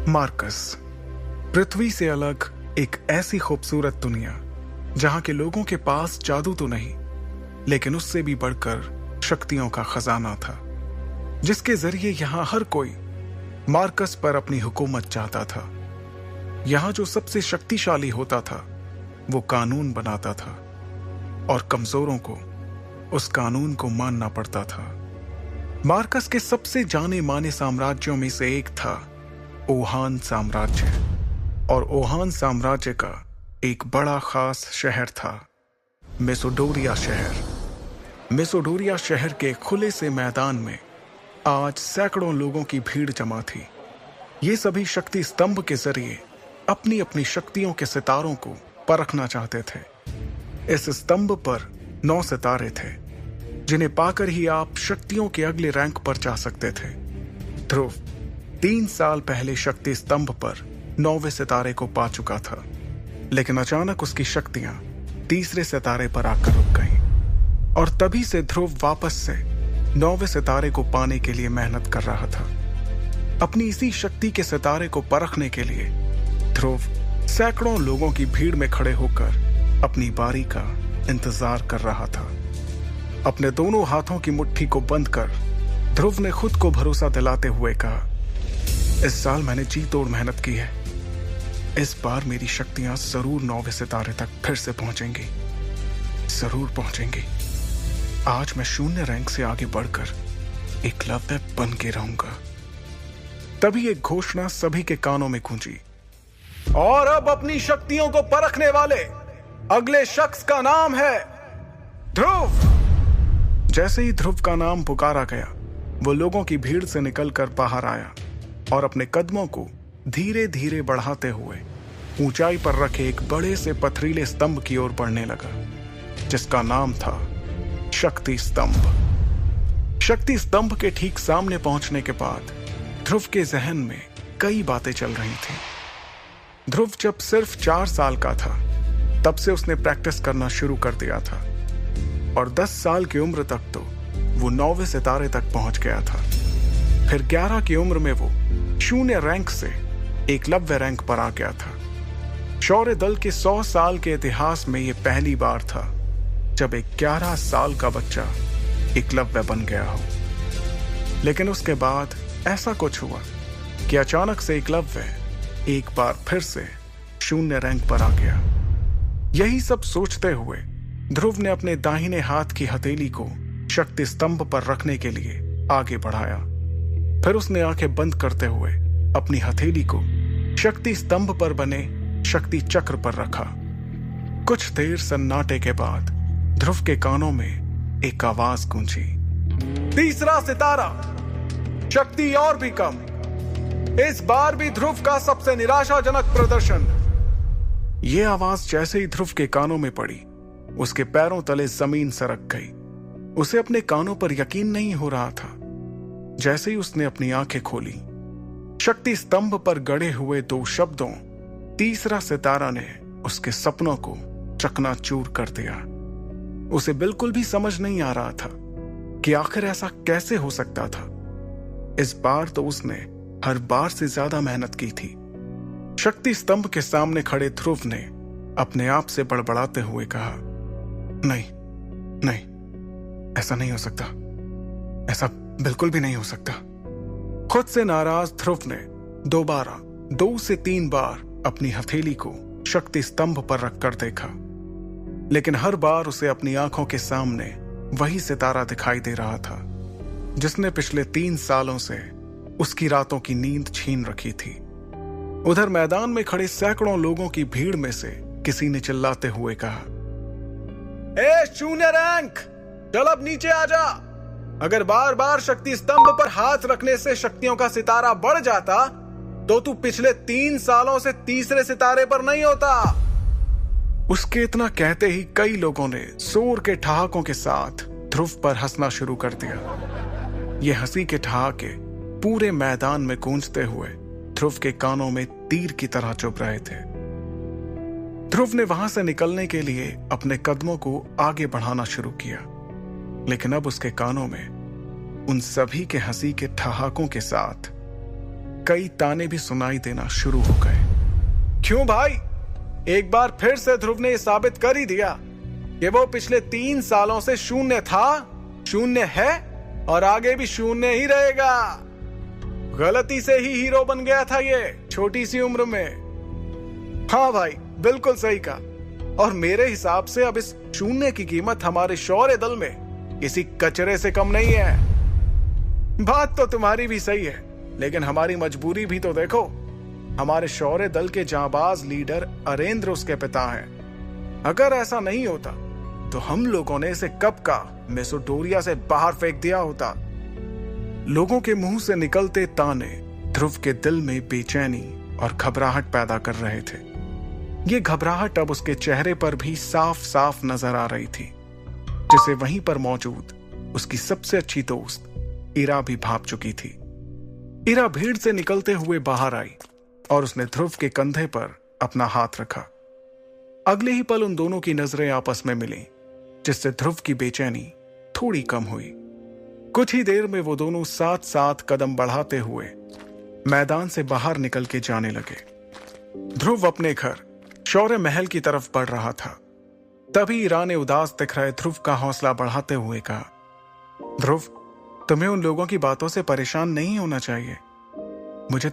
Marcus, पृथ्वी से अलग एक ऐसी खूबसूरत दुनिया जहां के लोगों के पास जादू तो नहीं, लेकिन उससे भी बढ़कर शक्तियों का खजाना था, जिसके जरिए यहां हर कोई मार्कस पर अपनी हुकूमत चाहता था। यहां जो सबसे शक्तिशाली होता था वो कानून बनाता था और कमजोरों को उस कानून को मानना पड़ता था। मार्कस के सबसे जाने माने साम्राज्यों में से एक था ओहान साम्राज्य, और ओहान साम्राज्य का एक बड़ा खास शहर था मेसोडोरिया शहर। मेसोडोरिया शहर के खुले से मैदान में आज सैकड़ों लोगों की भीड़ जमा थी। ये सभी शक्ति स्तंभ के जरिए अपनी अपनी शक्तियों के सितारों को परखना चाहते थे। इस स्तंभ पर 9 सितारे थे, जिन्हें पाकर ही आप शक्तियों के अगले रैंक पर जा सकते थे। ध्रुव 3 साल पहले शक्ति स्तंभ पर 9वें सितारे को पा चुका था, लेकिन अचानक उसकी शक्तियां तीसरे सितारे पर आकर रुक गईं, और तभी से ध्रुव वापस से 9वें सितारे को पाने के लिए मेहनत कर रहा था। अपनी इसी शक्ति के सितारे को परखने के लिए ध्रुव सैकड़ों लोगों की भीड़ में खड़े होकर अपनी बारी का इंतजार कर रहा था। अपने दोनों हाथों की मुट्ठी को बंद कर ध्रुव ने खुद को भरोसा दिलाते हुए कहा, इस साल मैंने जी तोड़ मेहनत की है। इस बार मेरी शक्तियां जरूर 9वें सितारे तक फिर से पहुंचेंगी, जरूर पहुंचेंगी। आज मैं शून्य रैंक से आगे बढ़कर एकलव्य बन के रहूंगा। तभी एक घोषणा सभी के कानों में गूंजी, और अब अपनी शक्तियों को परखने वाले अगले शख्स का नाम है ध्रुव। जैसे ही ध्रुव का नाम पुकारा गया, वो लोगों की भीड़ से निकलकर बाहर आया और अपने कदमों को धीरे धीरे बढ़ाते हुए ऊंचाई पर रखे एक बड़े से पथरीले स्तंभ की ओर बढ़ने लगा, जिसका नाम था शक्ति स्तंभ। शक्ति स्तंभ के ठीक सामने पहुंचने के बाद ध्रुव के जहन में कई बातें चल रही थीं। ध्रुव जब सिर्फ 4 साल का था, तब से उसने प्रैक्टिस करना शुरू कर दिया था, और 10 साल की उम्र तक तो वो 9वें सितारे तक पहुंच गया था। फिर 11 की उम्र में वो शून्य रैंक से एकलव्य रैंक पर आ गया था। शौर्य दल के 100 साल के इतिहास में ये पहली बार था जब एक 11 साल का बच्चा एकलव्य बन गया हो। लेकिन उसके बाद ऐसा कुछ हुआ कि अचानक से एकलव्य एक बार फिर से शून्य रैंक पर आ गया। यही सब सोचते हुए ध्रुव ने अपने दाहिने हाथ की हथेली को शक्ति स्तंभ पर रखने के लिए आगे बढ़ाया। फिर उसने आंखें बंद करते हुए अपनी हथेली को शक्ति स्तंभ पर बने शक्ति चक्र पर रखा। कुछ देर सन्नाटे के बाद ध्रुव के कानों में एक आवाज गूंजी, तीसरा सितारा, शक्ति और भी कम। इस बार भी ध्रुव का सबसे निराशाजनक प्रदर्शन। यह आवाज जैसे ही ध्रुव के कानों में पड़ी, उसके पैरों तले जमीन सरक गई। उसे अपने कानों पर यकीन नहीं हो रहा था। जैसे ही उसने अपनी आंखें खोली, शक्ति स्तंभ पर गड़े हुए 2 शब्दों तीसरा सितारा ने उसके सपनों को चकनाचूर कर दिया। उसे बिल्कुल भी समझ नहीं आ रहा था कि आखिर ऐसा कैसे हो सकता था। इस बार तो उसने हर बार से ज्यादा मेहनत की थी। शक्ति स्तंभ के सामने खड़े ध्रुव ने अपने आप से बड़बड़ाते हुए कहा, नहीं नहीं, ऐसा नहीं हो सकता, ऐसा बिल्कुल भी नहीं हो सकता। खुद से नाराज ध्रुव ने दोबारा 2 से 3 बार अपनी हथेली को शक्ति स्तंभ पर रखकर देखा, लेकिन हर बार उसे अपनी आंखों के सामने वही सितारा दिखाई दे रहा था जिसने पिछले 3 सालों से उसकी रातों की नींद छीन रखी थी। उधर मैदान में खड़े सैकड़ों लोगों की भीड़ में से किसी ने चिल्लाते हुए कहा, ए शून्य रैंक, चल अब नीचे आ जा। अगर बार बार शक्ति स्तंभ पर हाथ रखने से शक्तियों का सितारा बढ़ जाता तो तू पिछले 3 सालों से तीसरे सितारे पर नहीं होता। उसके इतना कहते ही कई लोगों ने जोर के ठहाकों के साथ ध्रुव पर हंसना शुरू कर दिया। ये हंसी के ठहाके पूरे मैदान में गूंजते हुए ध्रुव के कानों में तीर की तरह चुभ रहे थे। ध्रुव ने वहां से निकलने के लिए अपने कदमों को आगे बढ़ाना शुरू किया, लेकिन अब उसके कानों में उन सभी के हंसी के ठहाकों के साथ कई ताने भी सुनाई देना शुरू हो गए। क्यों भाई, एक बार फिर से ध्रुव ने साबित कर ही दिया कि वो पिछले 3 सालों से शून्य था, शून्य है और आगे भी शून्य ही रहेगा। गलती से ही हीरो बन गया था ये छोटी सी उम्र में। हाँ भाई, बिल्कुल सही कहा। और मेरे हिसाब से अब इस शून्य की कीमत हमारे शौर्य दल में किसी कचरे से कम नहीं है। बात तो तुम्हारी भी सही है, लेकिन हमारी मजबूरी भी तो देखो। हमारे शौर्य दल के जांबाज लीडर अरेंद्र उसके पिता हैं। अगर ऐसा नहीं होता तो हम लोगों ने इसे कब का मेसोडोरिया से बाहर फेंक दिया होता। लोगों के मुंह से निकलते ताने ध्रुव के दिल में बेचैनी और घबराहट पैदा कर रहे थे। ये घबराहट अब उसके चेहरे पर भी साफ साफ नजर आ रही थी, जिसे वहीं पर मौजूद उसकी सबसे अच्छी दोस्त इरा भी भाप चुकी थी। इरा भीड़ से निकलते हुए बाहर आई और उसने ध्रुव के कंधे पर अपना हाथ रखा। अगले ही पल उन दोनों की नजरें आपस में मिली, जिससे ध्रुव की बेचैनी थोड़ी कम हुई। कुछ ही देर में वो दोनों साथ साथ कदम बढ़ाते हुए मैदान से बाहर निकल के जाने लगे। ध्रुव अपने घर शौर्य महल की तरफ बढ़ रहा था। तभी इरा ने उदास दिख रहे ध्रुव का हौसला बढ़ाते हुए कहा, ध्रुव, तुम्हें उन लोगों की बातों से परेशान नहीं होना चाहिए। मुझे